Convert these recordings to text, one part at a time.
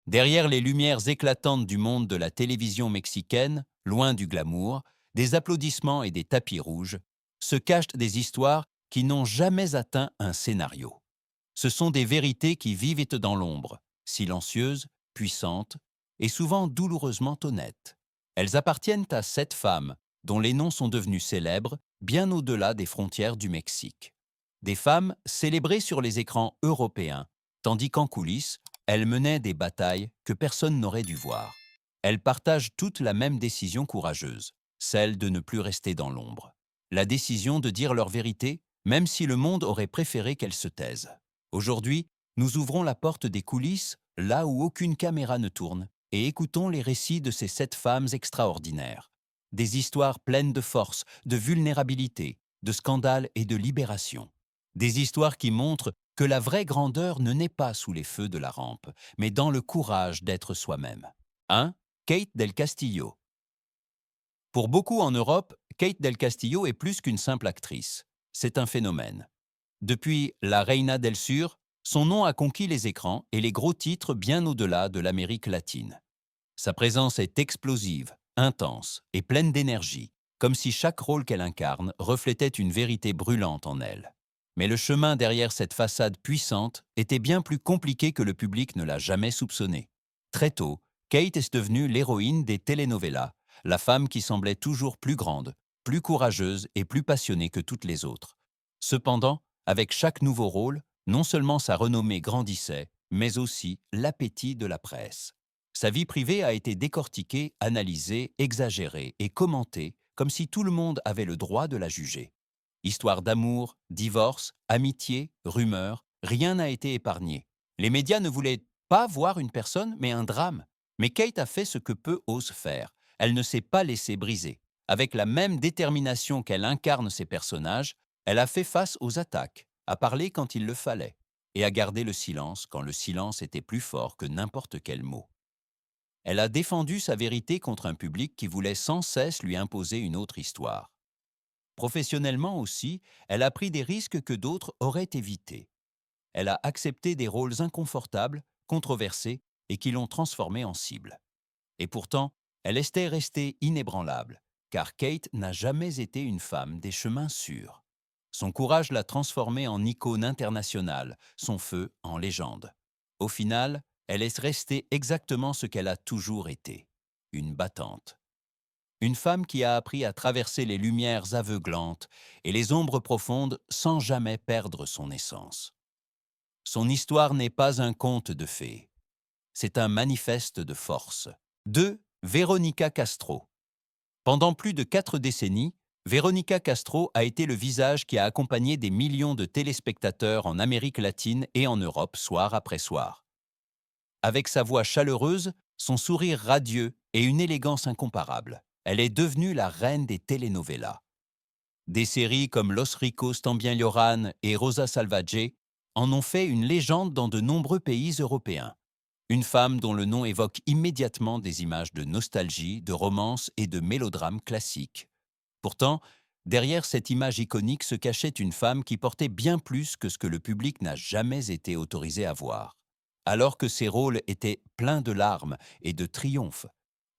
Derrière les lumières éclatantes du monde de la télévision mexicaine, loin du glamour, des applaudissements et des tapis rouges, se cachent des histoires qui n'ont jamais atteint un scénario. Ce sont des vérités qui vivent dans l'ombre, silencieuses, puissantes et souvent douloureusement honnêtes. Elles appartiennent à 7 femmes, dont les noms sont devenus célèbres bien au-delà des frontières du Mexique. Des femmes célébrées sur les écrans européens, tandis qu'en coulisses, elles menaient des batailles que personne n'aurait dû voir. Elles partagent toutes la même décision courageuse, celle de ne plus rester dans l'ombre. La décision de dire leur vérité, même si le monde aurait préféré qu'elles se taisent. Aujourd'hui, nous ouvrons la porte des coulisses, là où aucune caméra ne tourne, et écoutons les récits de ces 7 femmes extraordinaires. Des histoires pleines de force, de vulnérabilité, de scandale et de libération. Des histoires qui montrent que la vraie grandeur ne naît pas sous les feux de la rampe, mais dans le courage d'être soi-même. 1. Kate del Castillo. Pour beaucoup en Europe, Kate del Castillo est plus qu'une simple actrice. C'est un phénomène. Depuis La Reina del Sur, son nom a conquis les écrans et les gros titres bien au-delà de l'Amérique latine. Sa présence est explosive, intense et pleine d'énergie, comme si chaque rôle qu'elle incarne reflétait une vérité brûlante en elle. Mais le chemin derrière cette façade puissante était bien plus compliqué que le public ne l'a jamais soupçonné. Très tôt, Kate est devenue l'héroïne des telenovelas, la femme qui semblait toujours plus grande, plus courageuse et plus passionnée que toutes les autres. Cependant, avec chaque nouveau rôle, non seulement sa renommée grandissait, mais aussi l'appétit de la presse. Sa vie privée a été décortiquée, analysée, exagérée et commentée comme si tout le monde avait le droit de la juger. Histoire d'amour, divorce, amitié, rumeurs, rien n'a été épargné. Les médias ne voulaient pas voir une personne, mais un drame. Mais Kate a fait ce que peu osent faire. Elle ne s'est pas laissée briser. Avec la même détermination qu'elle incarne ses personnages, elle a fait face aux attaques, a parlé quand il le fallait, et a gardé le silence quand le silence était plus fort que n'importe quel mot. Elle a défendu sa vérité contre un public qui voulait sans cesse lui imposer une autre histoire. Professionnellement aussi, elle a pris des risques que d'autres auraient évités. Elle a accepté des rôles inconfortables, controversés et qui l'ont transformée en cible. Et pourtant, elle était restée inébranlable, car Kate n'a jamais été une femme des chemins sûrs. Son courage l'a transformée en icône internationale, son feu en légende. Au final, elle est restée exactement ce qu'elle a toujours été, une battante. Une femme qui a appris à traverser les lumières aveuglantes et les ombres profondes sans jamais perdre son essence. Son histoire n'est pas un conte de fées, c'est un manifeste de force. 2. Veronica Castro. Pendant plus de 4 décennies, Veronica Castro a été le visage qui a accompagné des millions de téléspectateurs en Amérique latine et en Europe soir après soir. Avec sa voix chaleureuse, son sourire radieux et une élégance incomparable, elle est devenue la reine des telenovelas. Des séries comme Los Ricos También Lloran et Rosa Salvaje en ont fait une légende dans de nombreux pays européens. Une femme dont le nom évoque immédiatement des images de nostalgie, de romance et de mélodrame classiques. Pourtant, derrière cette image iconique se cachait une femme qui portait bien plus que ce que le public n'a jamais été autorisé à voir. Alors que ses rôles étaient pleins de larmes et de triomphes,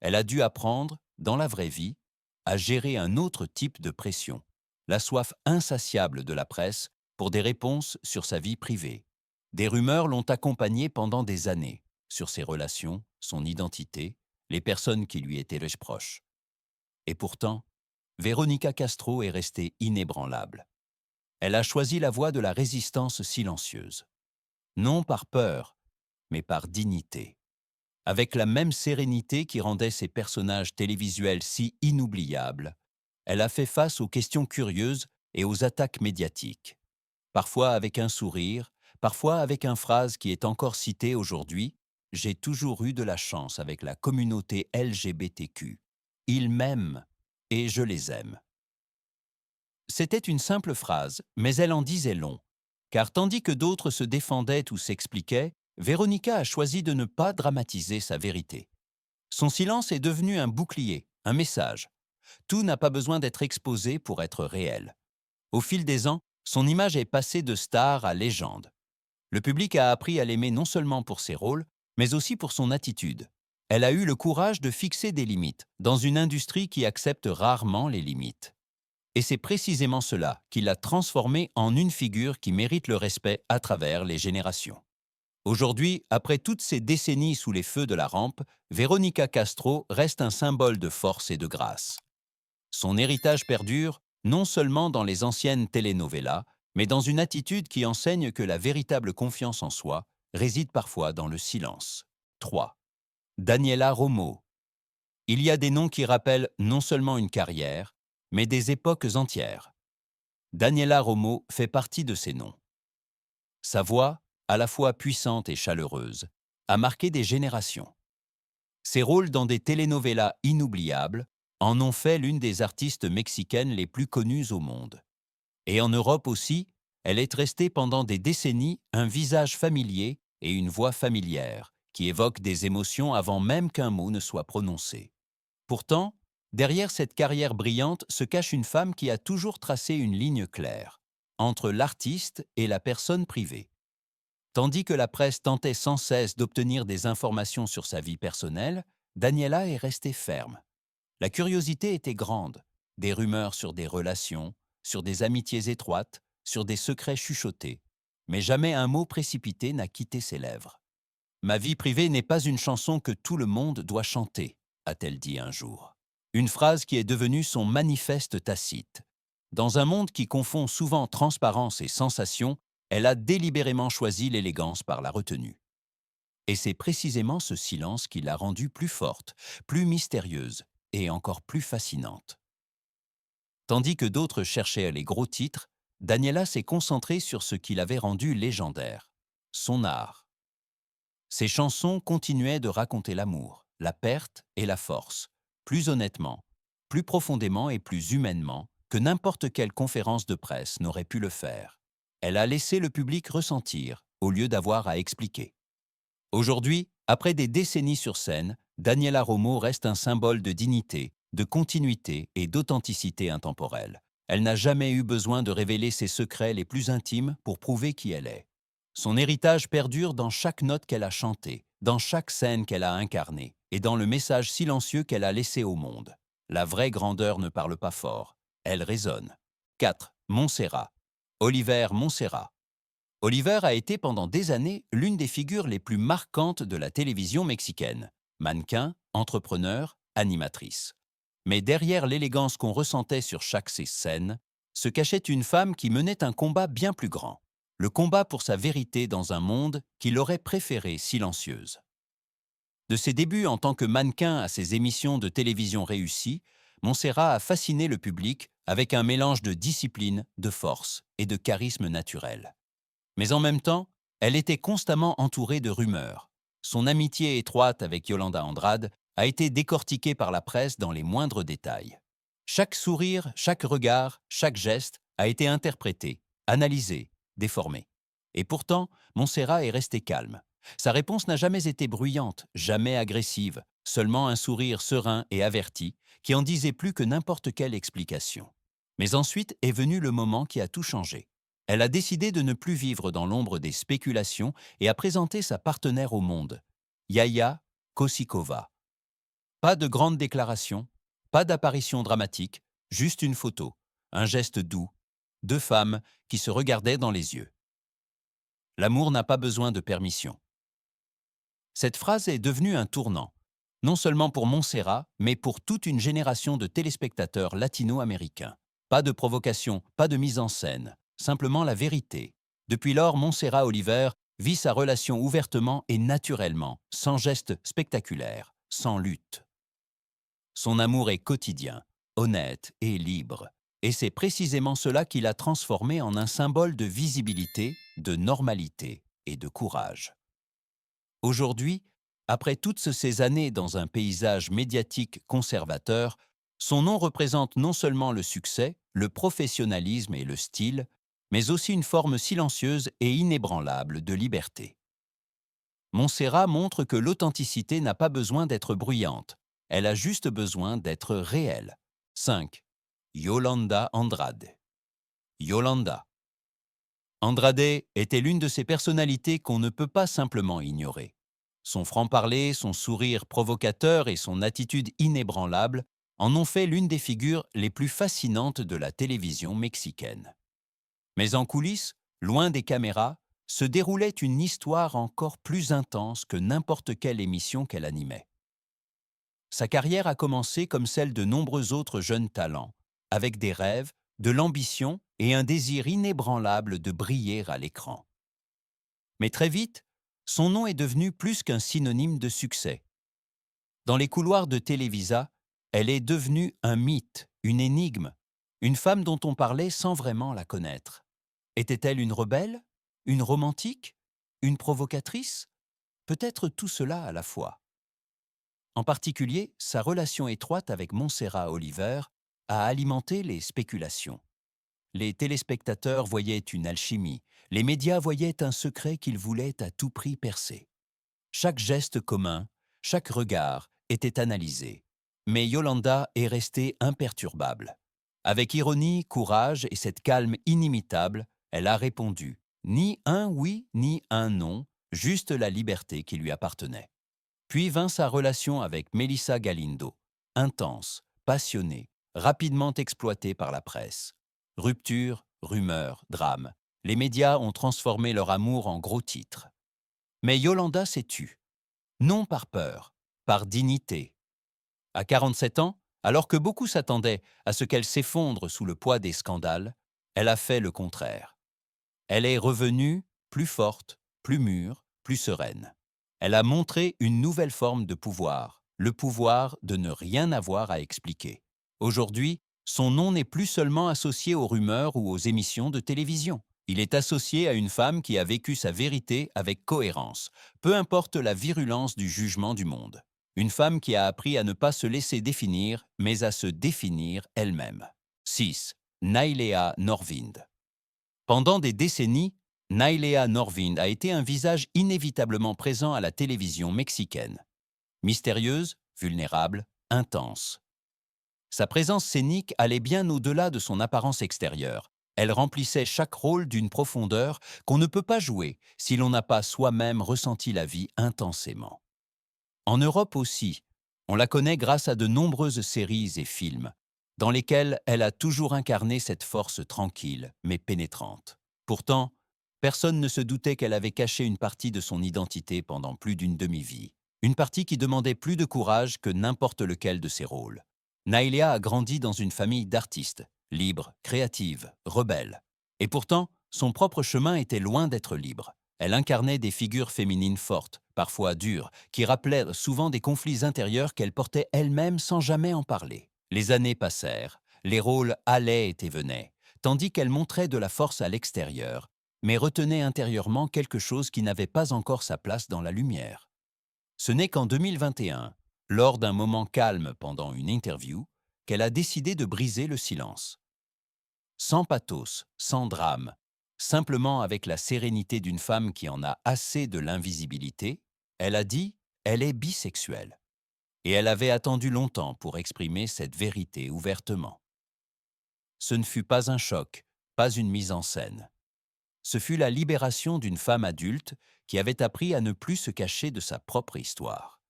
elle a dû apprendre, dans la vraie vie, à gérer un autre type de pression, la soif insatiable de la presse pour des réponses sur sa vie privée. Des rumeurs l'ont accompagnée pendant des années, sur ses relations, son identité, les personnes qui lui étaient proches. Et pourtant, Veronica Castro est restée inébranlable. Elle a choisi la voie de la résistance silencieuse. Non par peur, mais par dignité. Avec la même sérénité qui rendait ses personnages télévisuels si inoubliables, elle a fait face aux questions curieuses et aux attaques médiatiques. Parfois avec un sourire, parfois avec une phrase qui est encore citée aujourd'hui: « J'ai toujours eu de la chance avec la communauté LGBTQ. Ils m'aiment et je les aime. » C'était une simple phrase, mais elle en disait long. Car tandis que d'autres se défendaient ou s'expliquaient, Véronica a choisi de ne pas dramatiser sa vérité. Son silence est devenu un bouclier, un message. Tout n'a pas besoin d'être exposé pour être réel. Au fil des ans, son image est passée de star à légende. Le public a appris à l'aimer non seulement pour ses rôles, mais aussi pour son attitude. Elle a eu le courage de fixer des limites, dans une industrie qui accepte rarement les limites. Et c'est précisément cela qui l'a transformée en une figure qui mérite le respect à travers les générations. Aujourd'hui, après toutes ces décennies sous les feux de la rampe, Veronica Castro reste un symbole de force et de grâce. Son héritage perdure non seulement dans les anciennes telenovelas, mais dans une attitude qui enseigne que la véritable confiance en soi réside parfois dans le silence. 3. Daniela Romo. Il y a des noms qui rappellent non seulement une carrière, mais des époques entières. Daniela Romo fait partie de ces noms. Sa voix, à la fois puissante et chaleureuse, a marqué des générations. Ses rôles dans des telenovelas inoubliables en ont fait l'une des artistes mexicaines les plus connues au monde. Et en Europe aussi, elle est restée pendant des décennies un visage familier et une voix familière, qui évoquent des émotions avant même qu'un mot ne soit prononcé. Pourtant, derrière cette carrière brillante se cache une femme qui a toujours tracé une ligne claire, entre l'artiste et la personne privée. Tandis que la presse tentait sans cesse d'obtenir des informations sur sa vie personnelle, Daniela est restée ferme. La curiosité était grande, des rumeurs sur des relations, sur des amitiés étroites, sur des secrets chuchotés, mais jamais un mot précipité n'a quitté ses lèvres. « Ma vie privée n'est pas une chanson que tout le monde doit chanter », a-t-elle dit un jour. Une phrase qui est devenue son manifeste tacite. Dans un monde qui confond souvent transparence et sensation, elle a délibérément choisi l'élégance par la retenue. Et c'est précisément ce silence qui l'a rendue plus forte, plus mystérieuse et encore plus fascinante. Tandis que d'autres cherchaient les gros titres, Daniela s'est concentrée sur ce qui l'avait rendue légendaire, son art. Ses chansons continuaient de raconter l'amour, la perte et la force, plus honnêtement, plus profondément et plus humainement que n'importe quelle conférence de presse n'aurait pu le faire. Elle a laissé le public ressentir, au lieu d'avoir à expliquer. Aujourd'hui, après des décennies sur scène, Daniela Romo reste un symbole de dignité, de continuité et d'authenticité intemporelle. Elle n'a jamais eu besoin de révéler ses secrets les plus intimes pour prouver qui elle est. Son héritage perdure dans chaque note qu'elle a chantée, dans chaque scène qu'elle a incarnée et dans le message silencieux qu'elle a laissé au monde. La vraie grandeur ne parle pas fort, elle résonne. 4. Montserrat. Oliver Montserrat. Oliver a été pendant des années l'une des figures les plus marquantes de la télévision mexicaine. Mannequin, entrepreneur, animatrice. Mais derrière l'élégance qu'on ressentait sur chaque de ses scènes, se cachait une femme qui menait un combat bien plus grand. Le combat pour sa vérité dans un monde qu'il aurait préféré silencieuse. De ses débuts en tant que mannequin à ses émissions de télévision réussies, Montserrat a fasciné le public avec un mélange de discipline, de force et de charisme naturel. Mais en même temps, elle était constamment entourée de rumeurs. Son amitié étroite avec Yolanda Andrade a été décortiquée par la presse dans les moindres détails. Chaque sourire, chaque regard, chaque geste a été interprété, analysé, déformé. Et pourtant, Montserrat est restée calme. Sa réponse n'a jamais été bruyante, jamais agressive, seulement un sourire serein et averti qui en disait plus que n'importe quelle explication. Mais ensuite est venu le moment qui a tout changé. Elle a décidé de ne plus vivre dans l'ombre des spéculations et a présenté sa partenaire au monde, Yaya Kosikova. Pas de grandes déclarations, pas d'apparition dramatique, juste une photo, un geste doux, deux femmes qui se regardaient dans les yeux. L'amour n'a pas besoin de permission. Cette phrase est devenue un tournant, non seulement pour Montserrat, mais pour toute une génération de téléspectateurs latino-américains. Pas de provocation, pas de mise en scène, simplement la vérité. Depuis lors, Montserrat Oliver vit sa relation ouvertement et naturellement, sans geste spectaculaire, sans lutte. Son amour est quotidien, honnête et libre. Et c'est précisément cela qui l'a transformé en un symbole de visibilité, de normalité et de courage. Aujourd'hui, après toutes ces années dans un paysage médiatique conservateur, son nom représente non seulement le succès, le professionnalisme et le style, mais aussi une forme silencieuse et inébranlable de liberté. Montserrat montre que l'authenticité n'a pas besoin d'être bruyante, elle a juste besoin d'être réelle. 5. Yolanda Andrade. Yolanda. Andrade était l'une de ces personnalités qu'on ne peut pas simplement ignorer. Son franc-parler, son sourire provocateur et son attitude inébranlable en ont fait l'une des figures les plus fascinantes de la télévision mexicaine. Mais en coulisses, loin des caméras, se déroulait une histoire encore plus intense que n'importe quelle émission qu'elle animait. Sa carrière a commencé comme celle de nombreux autres jeunes talents, avec des rêves, de l'ambition et un désir inébranlable de briller à l'écran. Mais très vite, son nom est devenu plus qu'un synonyme de succès. Dans les couloirs de Televisa, elle est devenue un mythe, une énigme, une femme dont on parlait sans vraiment la connaître. Était-elle une rebelle? Une romantique? Une provocatrice? Peut-être tout cela à la fois. En particulier, sa relation étroite avec Montserrat Oliver a alimenté les spéculations. Les téléspectateurs voyaient une alchimie, les médias voyaient un secret qu'ils voulaient à tout prix percer. Chaque geste commun, chaque regard était analysé. Mais Yolanda est restée imperturbable. Avec ironie, courage et cette calme inimitable, elle a répondu « ni un oui, ni un non, juste la liberté qui lui appartenait ». Puis vint sa relation avec Melissa Galindo, intense, passionnée, rapidement exploitée par la presse. Rupture, rumeurs, drame. Les médias ont transformé leur amour en gros titres. Mais Yolanda s'est tue. Non par peur, par dignité. À 47 ans, alors que beaucoup s'attendaient à ce qu'elle s'effondre sous le poids des scandales, elle a fait le contraire. Elle est revenue plus forte, plus mûre, plus sereine. Elle a montré une nouvelle forme de pouvoir, le pouvoir de ne rien avoir à expliquer. Aujourd'hui, son nom n'est plus seulement associé aux rumeurs ou aux émissions de télévision. Il est associé à une femme qui a vécu sa vérité avec cohérence, peu importe la virulence du jugement du monde. Une femme qui a appris à ne pas se laisser définir, mais à se définir elle-même. 6. Nailea Norvind. Pendant des décennies, Nailea Norvind a été un visage inévitablement présent à la télévision mexicaine. Mystérieuse, vulnérable, intense. Sa présence scénique allait bien au-delà de son apparence extérieure. Elle remplissait chaque rôle d'une profondeur qu'on ne peut pas jouer si l'on n'a pas soi-même ressenti la vie intensément. En Europe aussi, on la connaît grâce à de nombreuses séries et films, dans lesquels elle a toujours incarné cette force tranquille mais pénétrante. Pourtant, personne ne se doutait qu'elle avait caché une partie de son identité pendant plus d'une demi-vie. Une partie qui demandait plus de courage que n'importe lequel de ses rôles. Nailea a grandi dans une famille d'artistes, libres, créatives, rebelles. Et pourtant, son propre chemin était loin d'être libre. Elle incarnait des figures féminines fortes, parfois dures, qui rappelaient souvent des conflits intérieurs qu'elle portait elle-même sans jamais en parler. Les années passèrent, les rôles allaient et venaient, tandis qu'elle montrait de la force à l'extérieur, mais retenait intérieurement quelque chose qui n'avait pas encore sa place dans la lumière. Ce n'est qu'en 2021, lors d'un moment calme pendant une interview, qu'elle a décidé de briser le silence. Sans pathos, sans drame, simplement avec la sérénité d'une femme qui en a assez de l'invisibilité, elle a dit « elle est bisexuelle ». Et elle avait attendu longtemps pour exprimer cette vérité ouvertement. Ce ne fut pas un choc, pas une mise en scène. Ce fut la libération d'une femme adulte qui avait appris à ne plus se cacher de sa propre histoire.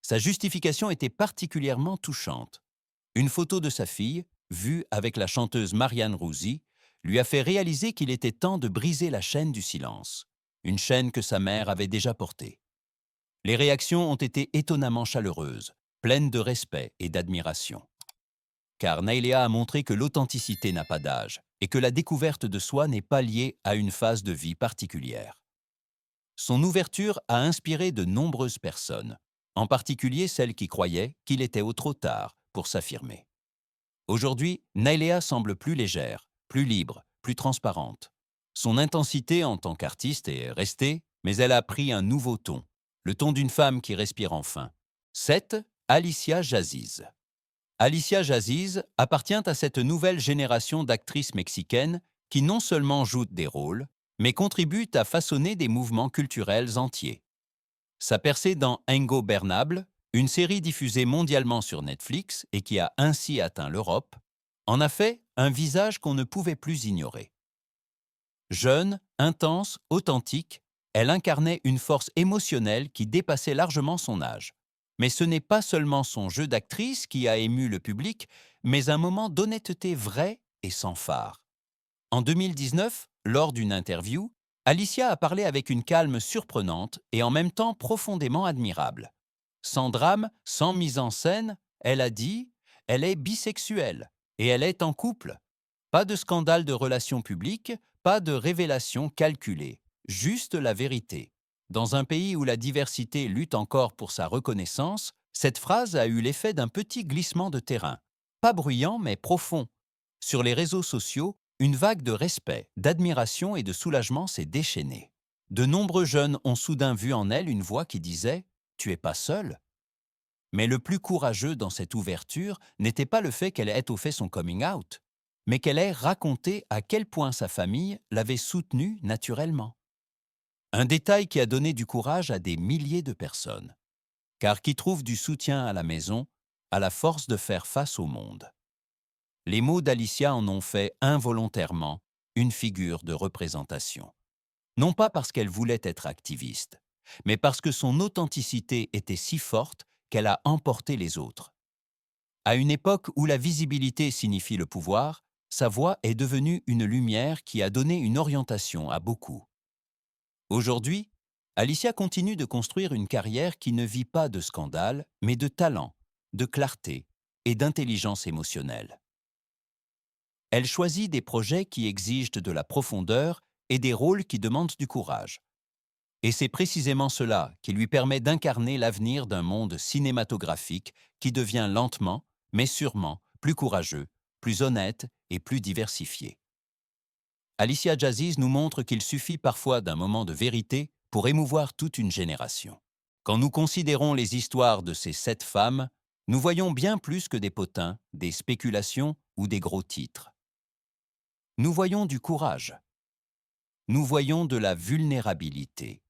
Sa justification était particulièrement touchante. Une photo de sa fille, vue avec la chanteuse Marianne Rouzy, lui a fait réaliser qu'il était temps de briser la chaîne du silence, une chaîne que sa mère avait déjà portée. Les réactions ont été étonnamment chaleureuses, pleines de respect et d'admiration. Car Nailea a montré que l'authenticité n'a pas d'âge et que la découverte de soi n'est pas liée à une phase de vie particulière. Son ouverture a inspiré de nombreuses personnes, en particulier celles qui croyaient qu'il était au trop tard pour s'affirmer. Aujourd'hui, Nailea semble plus légère, plus libre, plus transparente. Son intensité en tant qu'artiste est restée, mais elle a pris un nouveau ton, le ton d'une femme qui respire enfin. 7. Alicia Jaziz. Alicia Jaziz appartient à cette nouvelle génération d'actrices mexicaines qui non seulement jouent des rôles, mais contribuent à façonner des mouvements culturels entiers. Sa percée dans Engo Bernable, une série diffusée mondialement sur Netflix et qui a ainsi atteint l'Europe, en a fait un visage qu'on ne pouvait plus ignorer. Jeune, intense, authentique, Elle incarnait une force émotionnelle qui dépassait largement son âge. Mais ce n'est pas seulement son jeu d'actrice qui a ému le public, mais un moment d'honnêteté vrai et sans fard. En 2019, lors d'une interview, Alicia a parlé avec une calme surprenante et en même temps profondément admirable. Sans drame, sans mise en scène, elle a dit « Elle est bisexuelle et elle est en couple. Pas de scandale de relations publiques, pas de révélations calculées, juste la vérité. » Dans un pays où la diversité lutte encore pour sa reconnaissance, cette phrase a eu l'effet d'un petit glissement de terrain. Pas bruyant, mais profond. Sur les réseaux sociaux, une vague de respect, d'admiration et de soulagement s'est déchaînée. De nombreux jeunes ont soudain vu en elle une voix qui disait « Tu es pas seul ». Mais le plus courageux dans cette ouverture n'était pas le fait qu'elle ait fait son coming out, mais qu'elle ait raconté à quel point sa famille l'avait soutenue naturellement. Un détail qui a donné du courage à des milliers de personnes, car qui trouve du soutien à la maison a la force de faire face au monde. Les mots d'Alicia en ont fait involontairement une figure de représentation. Non pas parce qu'elle voulait être activiste, mais parce que son authenticité était si forte qu'elle a emporté les autres. À une époque où la visibilité signifie le pouvoir, sa voix est devenue une lumière qui a donné une orientation à beaucoup. Aujourd'hui, Alicia continue de construire une carrière qui ne vit pas de scandale, mais de talent, de clarté et d'intelligence émotionnelle. Elle choisit des projets qui exigent de la profondeur et des rôles qui demandent du courage. Et c'est précisément cela qui lui permet d'incarner l'avenir d'un monde cinématographique qui devient lentement, mais sûrement, plus courageux, plus honnête et plus diversifié. Alicia Jazziz nous montre qu'il suffit parfois d'un moment de vérité pour émouvoir toute une génération. Quand nous considérons les histoires de ces 7 femmes, nous voyons bien plus que des potins, des spéculations ou des gros titres. Nous voyons du courage. Nous voyons de la vulnérabilité.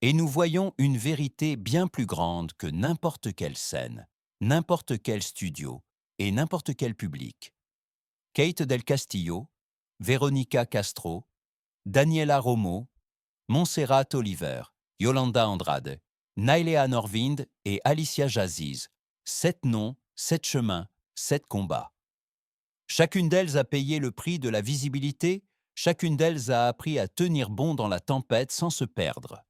Et nous voyons une vérité bien plus grande que n'importe quelle scène, n'importe quel studio et n'importe quel public. Kate del Castillo, Veronica Castro, Daniela Romo, Montserrat Oliver, Yolanda Andrade, Nailea Norwind et Alicia Jazziz. 7 noms, 7 chemins, 7 combats. Chacune d'elles a payé le prix de la visibilité, chacune d'elles a appris à tenir bon dans la tempête sans se perdre.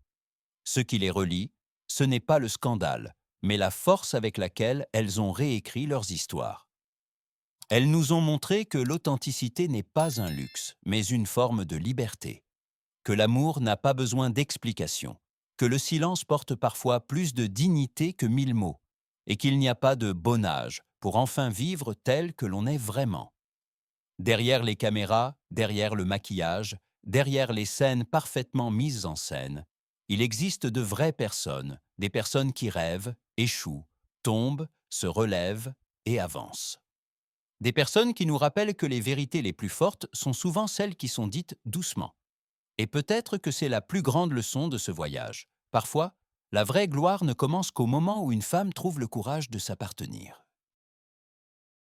Ce qui les relie, ce n'est pas le scandale, mais la force avec laquelle elles ont réécrit leurs histoires. Elles nous ont montré que l'authenticité n'est pas un luxe, mais une forme de liberté. Que l'amour n'a pas besoin d'explication, que le silence porte parfois plus de dignité que 1000 mots, et qu'il n'y a pas de bon âge pour enfin vivre tel que l'on est vraiment. Derrière les caméras, derrière le maquillage, derrière les scènes parfaitement mises en scène, il existe de vraies personnes, des personnes qui rêvent, échouent, tombent, se relèvent et avancent. Des personnes qui nous rappellent que les vérités les plus fortes sont souvent celles qui sont dites doucement. Et peut-être que c'est la plus grande leçon de ce voyage. Parfois, la vraie gloire ne commence qu'au moment où une femme trouve le courage de s'appartenir.